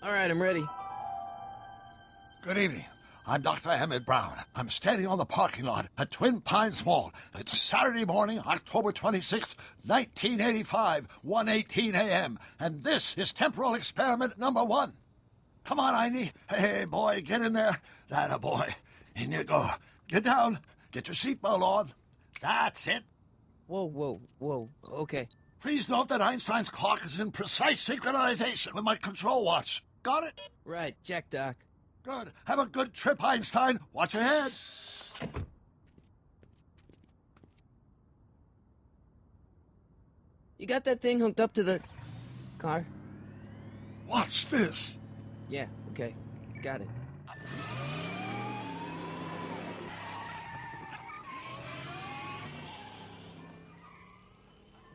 All right, I'm ready. Good evening. I'm Dr. Emmett Brown. I'm standing on the parking lot at Twin Pines Mall. It's Saturday morning, October 26th, 1985, 1:18 a.m. And this is temporal experiment number 1. Come on, Einie. Hey, boy, get in there. That boy. In you go. Get down. Get your seatbelt on. That's it. Whoa. Okay. Please note that Einstein's clock is in precise synchronization with my control watch. Got it? Right, check, Doc. Good. Have a good trip, Einstein. Watch ahead. You got that thing hooked up to the car? Watch this. Yeah, okay. Got it.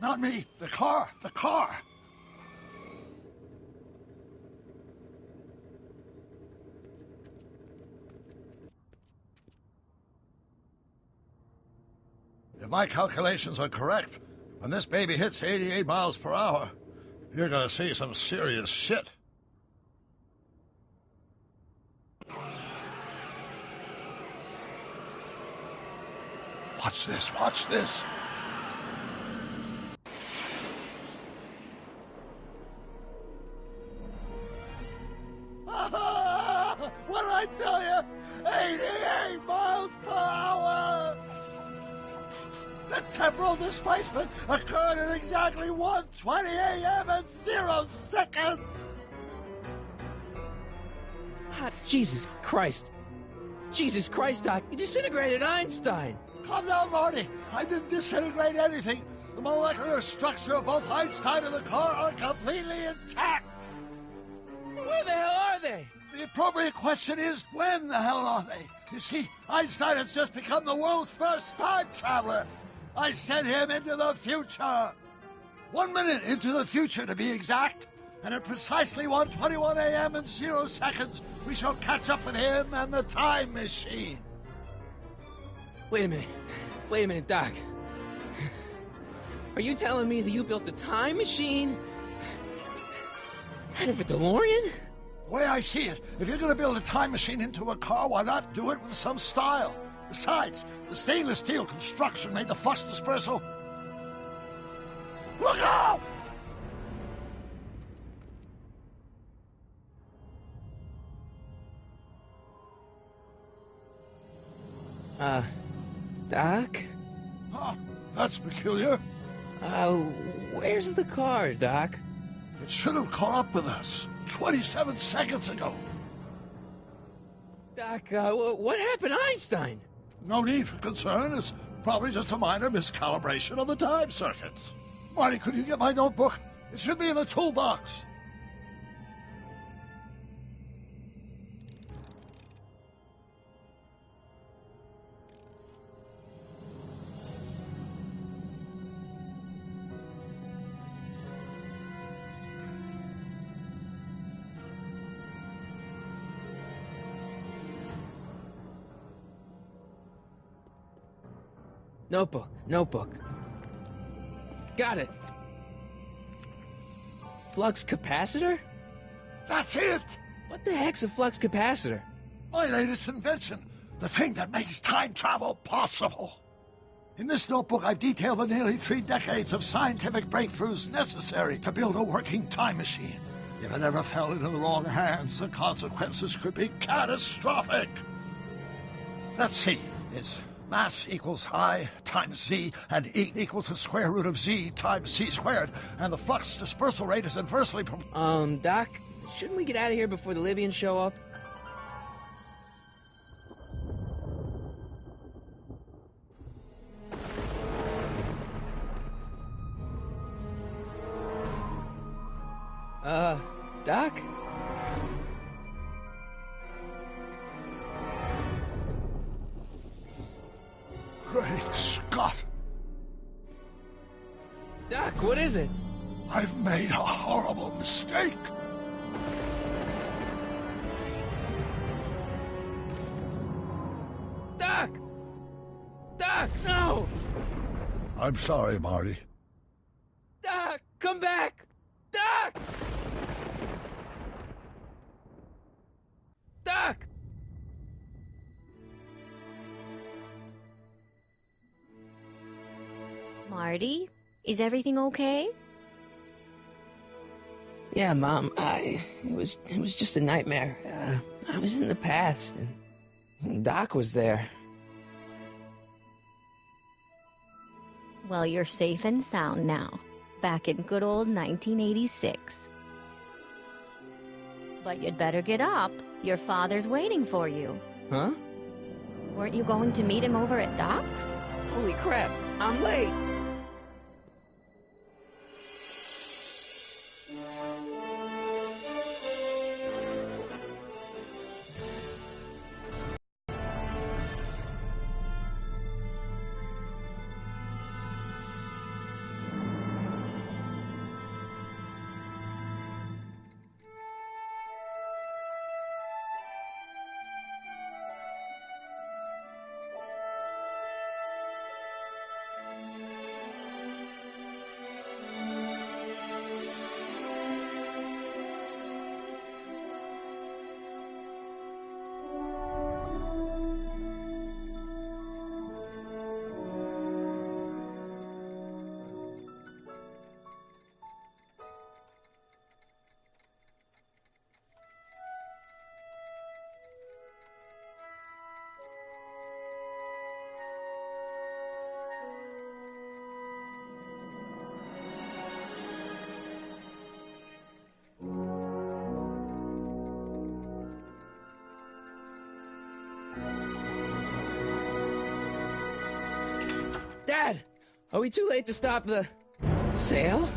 Not me. The car. The car. If my calculations are correct, when this baby hits 88 miles per hour, you're gonna see some serious shit. Watch this, watch this. What did I tell you? 88 miles per hour! The temporal displacement occurred at exactly 1:20 a.m. and 0 seconds! Ah, Jesus Christ. Jesus Christ, Doc. You disintegrated Einstein. Calm down, Marty. I didn't disintegrate anything. The molecular structure of both Einstein and the car are completely intact. Where the hell are they? The appropriate question is, when the hell are they? You see, Einstein has just become the world's first time traveler. I sent him into the future. 1 minute into the future, to be exact. And at precisely 1:21 a.m. and 0 seconds, we shall catch up with him and the time machine. Wait a minute, Doc. Are you telling me that you built a time machine out of a DeLorean? The way I see it, if you're going to build a time machine into a car, why not do it with some style? Besides, the stainless steel construction made the flux dispersal. Look out! Doc? Huh, that's peculiar. Where's the car, Doc? It should have caught up with us 27 seconds ago. Doc, what happened to Einstein? No need for concern. It's probably just a minor miscalibration of the time circuits. Marty, could you get my notebook? It should be in the toolbox. Notebook. Got it. Flux capacitor? That's it! What the heck's a flux capacitor? My latest invention. The thing that makes time travel possible. In this notebook, I've detailed the nearly 3 decades of scientific breakthroughs necessary to build a working time machine. If it ever fell into the wrong hands, the consequences could be catastrophic. Let's see. It's mass equals I times Z, and E equals the square root of Z times C squared, and the flux dispersal rate is inversely Doc, shouldn't we get out of here before the Libyans show up? Doc? Great Scott! Doc, what is it? I've made a horrible mistake. Doc! Doc, no! I'm sorry, Marty. Doc, come back! Doc! Marty, is everything okay? Yeah, Mom, it was just a nightmare. I was in the past, and Doc was there. Well, you're safe and sound now, back in good old 1986. But you'd better get up. Your father's waiting for you. Huh? Weren't you going to meet him over at Doc's? Holy crap, I'm late! Dad! Are we too late to stop the sale?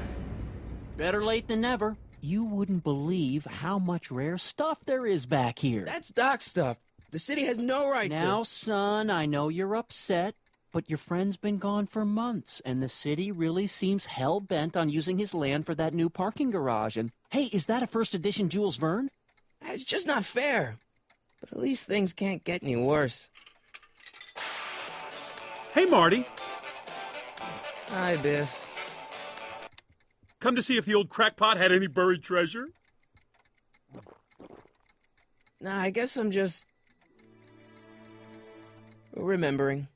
Better late than never. You wouldn't believe how much rare stuff there is back here. That's Doc's stuff. The city has no right to... Now, son, I know you're upset, but your friend's been gone for months, and the city really seems hell-bent on using his land for that new parking garage. And, hey, is that a first edition Jules Verne? It's just not fair. But at least things can't get any worse. Hey, Marty. Hi, Biff. Come to see if the old crackpot had any buried treasure? Nah, I guess I'm just... remembering.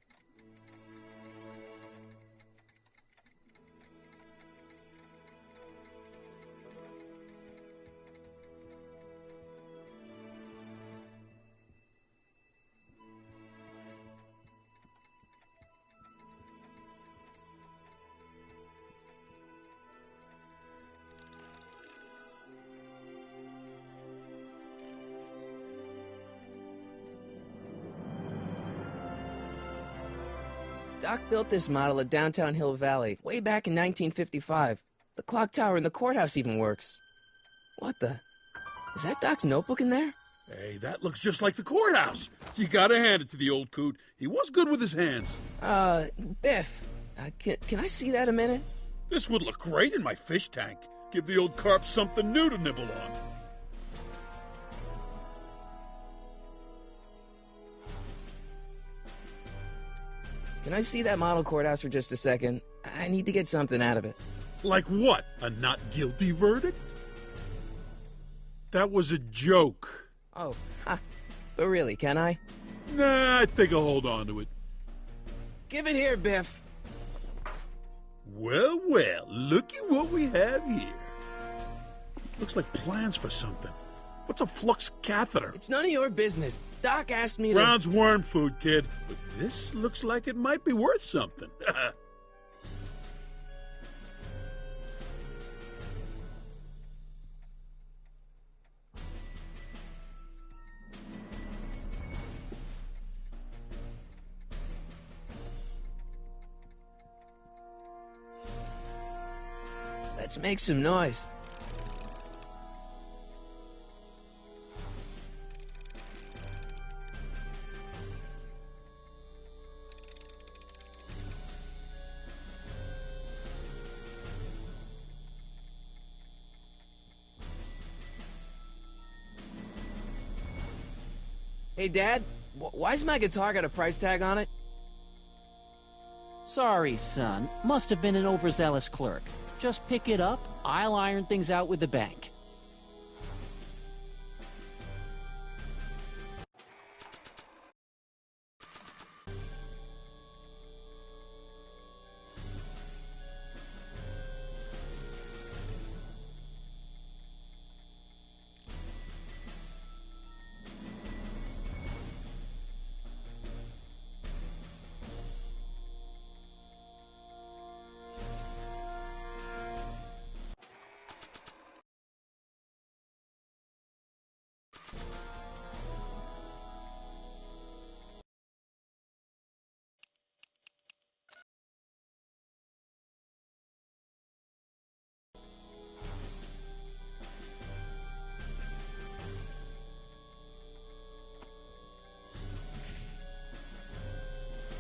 Doc built this model at downtown Hill Valley way back in 1955. The clock tower in the courthouse even works. What the? Is that Doc's notebook in there? Hey, that looks just like the courthouse. You gotta hand it to the old coot. He was good with his hands. Biff, can I see that a minute? This would look great in my fish tank. Give the old carp something new to nibble on. Can I see that model courthouse for just a second? I need to get something out of it. Like what? A not guilty verdict? That was a joke. Oh, ha. But really, can I? Nah, I think I'll hold on to it. Give it here, Biff. Well, well, looky what we have here. Looks like plans for something. What's a flux catheter? It's none of your business. Doc asked me to... Brown's worm food, kid. But this looks like it might be worth something. Let's make some noise. Hey, Dad, why's my guitar got a price tag on it? Sorry, son. Must have been an overzealous clerk. Just pick it up. I'll iron things out with the bank.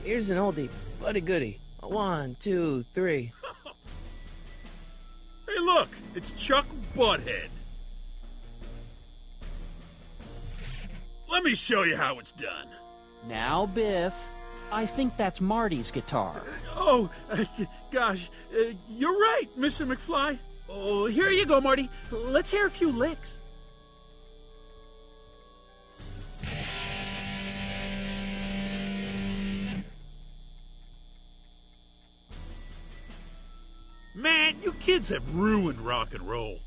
Here's an oldie, but a goodie. 1, 2, 3. Hey, look! It's Chuck Butthead. Let me show you how it's done. Now, Biff, I think that's Marty's guitar. Oh, gosh, you're right, Mr. McFly. Oh, here you go, Marty. Let's hear a few licks. Man, you kids have ruined rock and roll.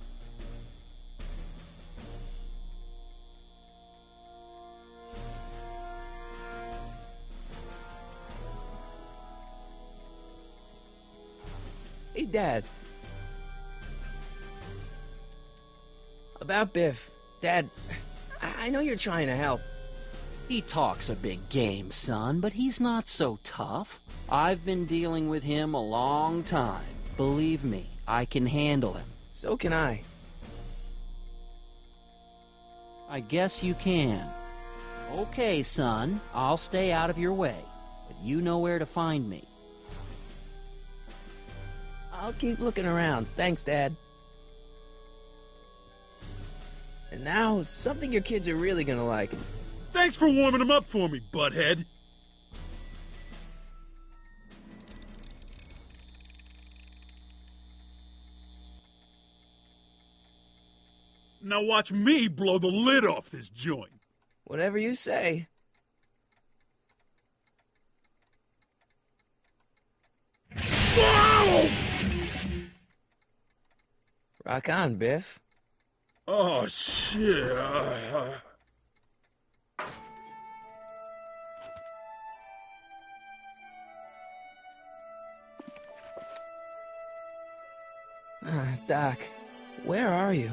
Hey, Dad. About Biff. Dad, I know you're trying to help. He talks a big game, son, but he's not so tough. I've been dealing with him a long time. Believe me, I can handle him. So can I. I guess you can. Okay, son, I'll stay out of your way, but you know where to find me. I'll keep looking around. Thanks, Dad. And now, something your kids are really gonna like. Thanks for warming them up for me, butthead. Now watch me blow the lid off this joint. Whatever you say. Whoa! Rock on, Biff. Oh, shit. Doc, where are you?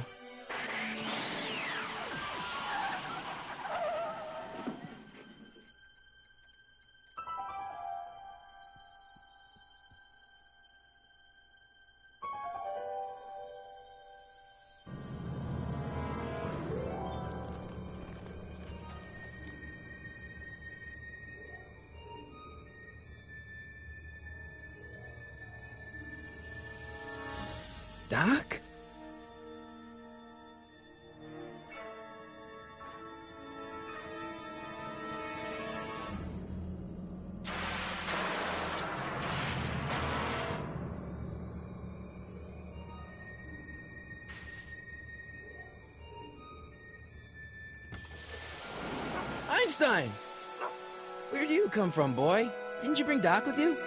Doc? Einstein! Where do you come from, boy? Didn't you bring Doc with you?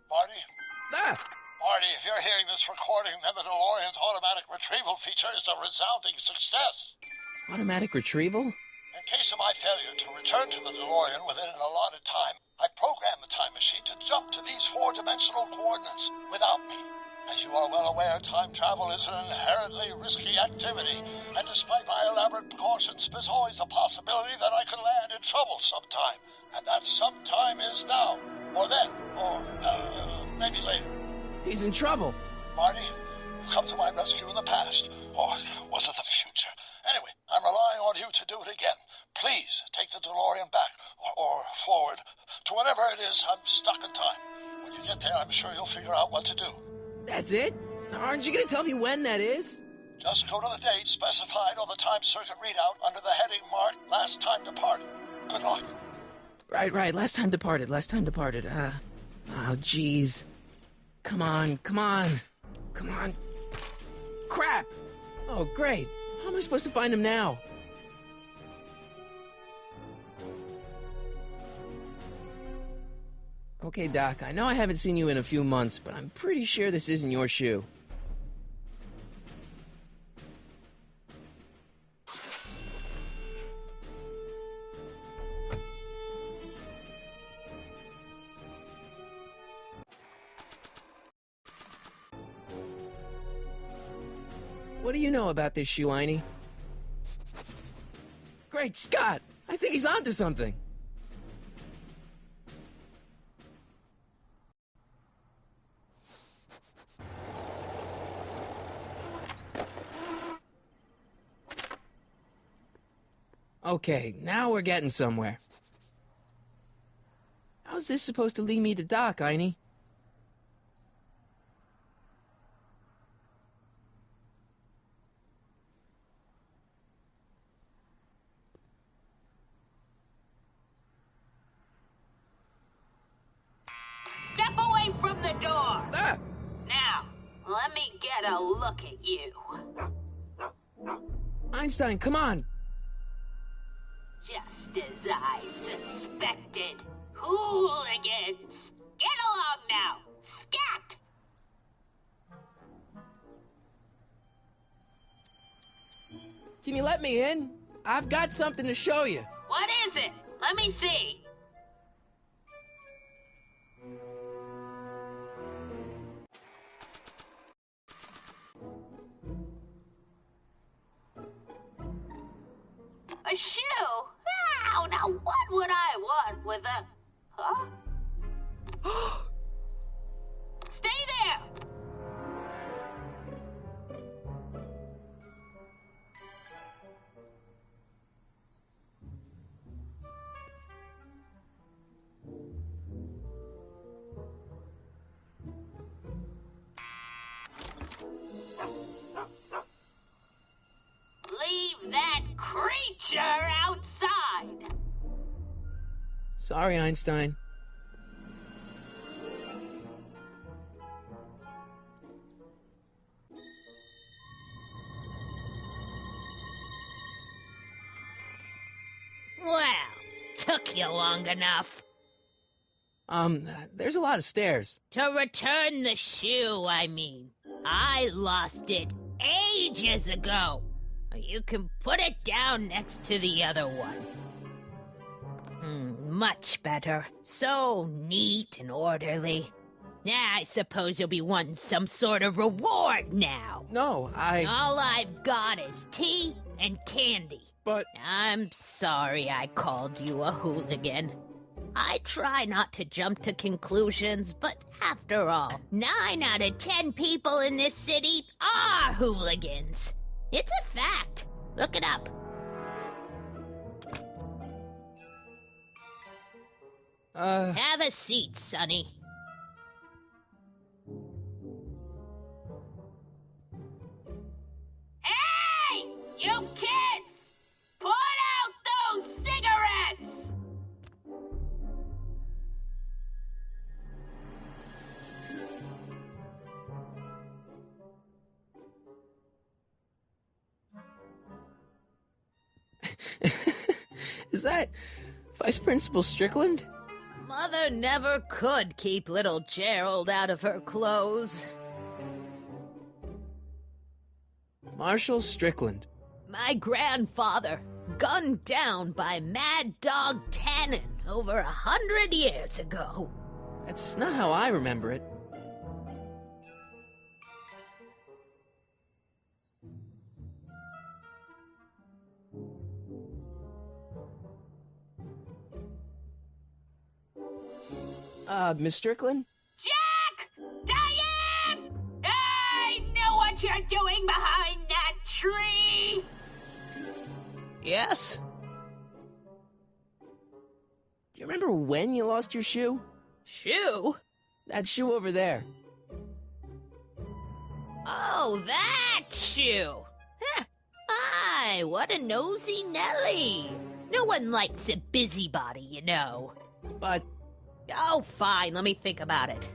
Marty? Ah! Marty, if you're hearing this recording, then the DeLorean's automatic retrieval feature is a resounding success. Automatic retrieval? In case of my failure to return to the DeLorean within an allotted time, I programmed the time machine to jump to these four-dimensional coordinates without me. As you are well aware, time travel is an inherently risky activity, and despite my elaborate precautions, there's always a possibility that I could land in trouble sometime. And that sometime is now, or then, or maybe later. He's in trouble. Marty, you've come to my rescue in the past, or was it the future? Anyway, I'm relying on you to do it again. Please take the DeLorean back, or forward, to whenever it is I'm stuck in time. When you get there, I'm sure you'll figure out what to do. That's it? Aren't you gonna tell me when that is? Just go to the date specified on the time circuit readout under the heading marked Last Time Departed. Good luck. Right. Last time departed. Oh, jeez. Come on. Crap! Oh, great. How am I supposed to find him now? Okay, Doc, I know I haven't seen you in a few months, but I'm pretty sure this isn't your shoe. What do you know about this shoe, Einie? Great Scott! I think he's onto something. Okay, now we're getting somewhere. How's this supposed to lead me to Doc, Einie? Step away from the door! Ah! Now, let me get a look at you. Einstein, come on! Just as I suspected. Hooligans! Get along now! Scat! Can you let me in? I've got something to show you. What is it? Let me see. A shoe? Wow, now what would I want with a... Huh? Stay there! Leave that creature outside! Sorry, Einstein. Well, took you long enough. There's a lot of stairs. To return the shoe, I mean. I lost it ages ago. You can put it down next to the other one. Much better. So neat and orderly. I suppose you'll be wanting some sort of reward now. No, All I've got is tea and candy. But... I'm sorry I called you a hooligan. I try not to jump to conclusions, but after all, 9 out of 10 people in this city are hooligans. It's a fact. Look it up. Have a seat, Sonny. Hey! You kids! Put out those cigarettes! Is that Vice Principal Strickland? Mother never could keep little Gerald out of her clothes. Marshal Strickland. My grandfather, gunned down by Mad Dog Tannen over 100 years ago. That's not how I remember it. Miss Strickland? Jack! Diane! I know what you're doing behind that tree! Yes? Do you remember when you lost your shoe? Shoe? That shoe over there. Oh, that shoe! Huh. Aye, what a nosy Nelly! No one likes a busybody, you know. But... Oh, fine, let me think about it.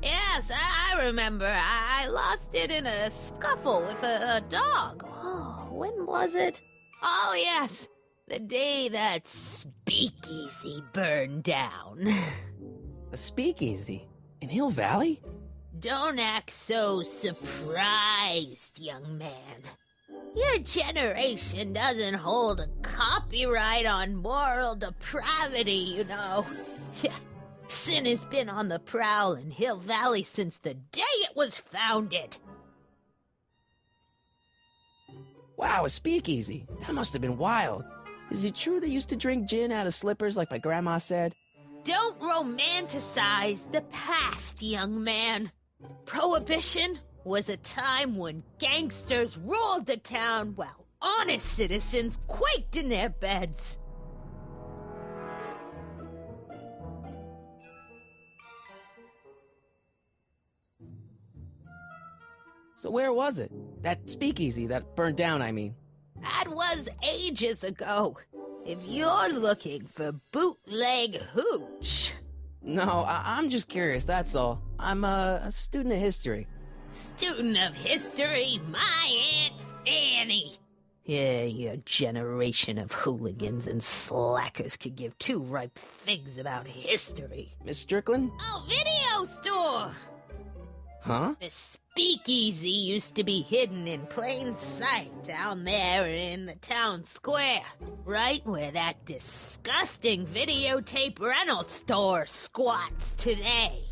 Yes, I remember. I lost it in a scuffle with a dog. Oh, when was it? Oh, yes, the day that speakeasy burned down. A speakeasy? In Hill Valley? Don't act so surprised, young man. Your generation doesn't hold a copyright on moral depravity, you know. Sin has been on the prowl in Hill Valley since the day it was founded. Wow, a speakeasy. That must have been wild. Is it true they used to drink gin out of slippers like my grandma said? Don't romanticize the past, young man. Prohibition was a time when gangsters ruled the town while honest citizens quaked in their beds. So where was it? That speakeasy that burned down, I mean. That was ages ago. If you're looking for bootleg hooch... No, I'm just curious, that's all. I'm a student of history. Student of history, my Aunt Fanny. Yeah, your generation of hooligans and slackers could give two ripe figs about history. Miss Strickland? Oh, video store! Huh? The speakeasy used to be hidden in plain sight down there in the town square, right where that disgusting videotape rental store squats today.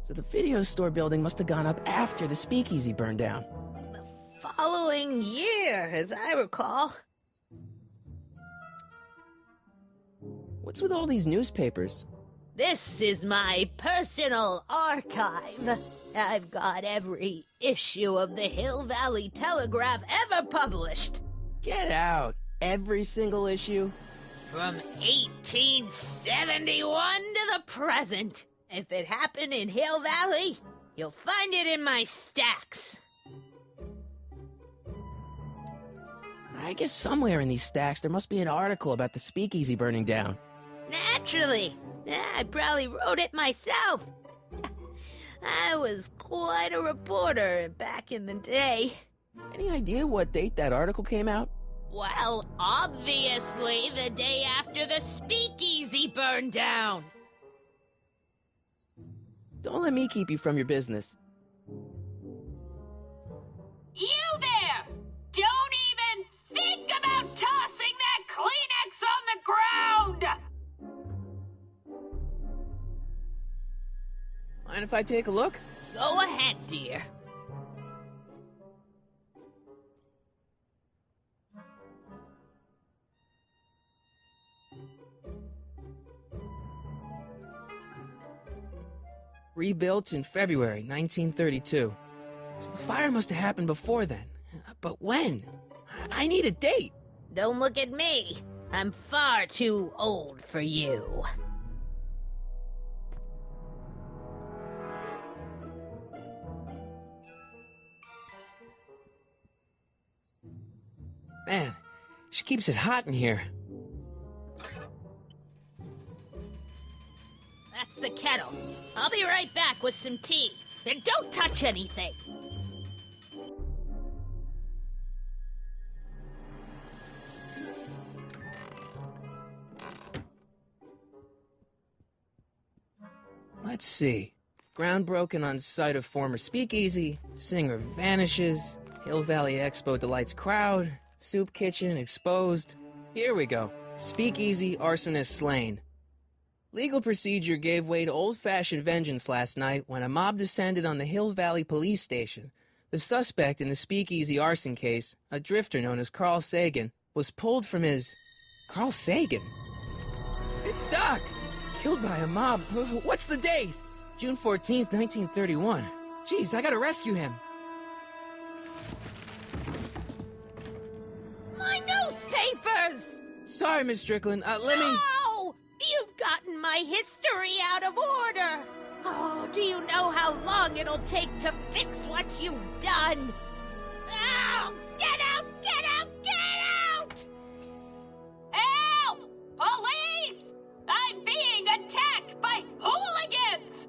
So the video store building must have gone up after the speakeasy burned down. The following year, as I recall. What's with all these newspapers? This is my personal archive. I've got every issue of the Hill Valley Telegraph ever published. Get out! Every single issue? From 1871 to the present. If it happened in Hill Valley, you'll find it in my stacks. I guess somewhere in these stacks there must be an article about the speakeasy burning down. Naturally. I probably wrote it myself. I was quite a reporter back in the day. Any idea what date that article came out? Well, obviously the day after the speakeasy burned down. Don't let me keep you from your business. You there! Don't even think about tossing that Kleenex on the ground! Mind if I take a look? Go ahead, dear. Rebuilt in February 1932. So the fire must have happened before then. But when? I need a date. Don't look at me. I'm far too old for you. Man, she keeps it hot in here. That's the kettle. I'll be right back with some tea. Then don't touch anything. Let's see. Ground broken on site of former speakeasy. Singer vanishes. Hill Valley Expo delights crowd. Soup kitchen exposed. Here we go. Speakeasy arsonist slain. Legal procedure gave way to old-fashioned vengeance last night when a mob descended on the Hill Valley Police Station. The suspect in the speakeasy arson case, a drifter known as Carl Sagan, was pulled from his... Carl Sagan? It's Doc! Killed by a mob. What's the date? June 14th, 1931. Jeez, I gotta rescue him. My newspapers! Sorry, Miss Strickland. Let me... No! You've gotten my history out of order! Oh, do you know how long it'll take to fix what you've done? Oh, get out! Get out! Get out! Help! Police! I'm being attacked by hooligans!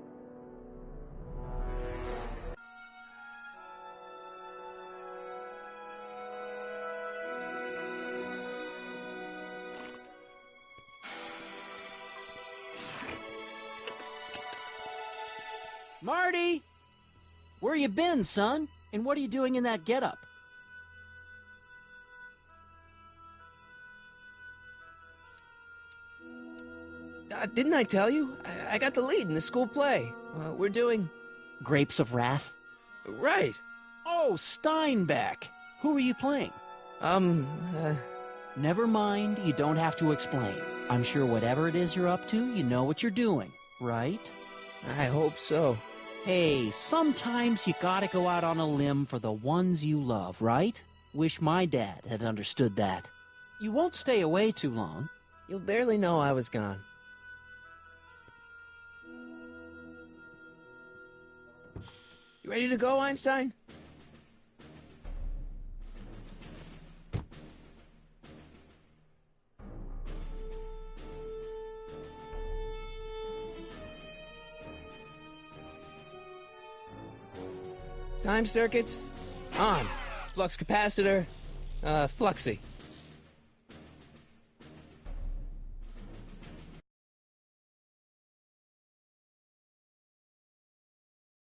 Marty! Where you been, son? And what are you doing in that getup? Didn't I tell you? I got the lead in the school play. We're doing... Grapes of Wrath? Right. Oh, Steinbeck! Who are you playing? Never mind, you don't have to explain. I'm sure whatever it is you're up to, you know what you're doing, right? I hope so. Hey, sometimes you gotta go out on a limb for the ones you love, right? Wish my dad had understood that. You won't stay away too long. You'll barely know I was gone. You ready to go, Einstein? Time circuits on. Flux capacitor, fluxy.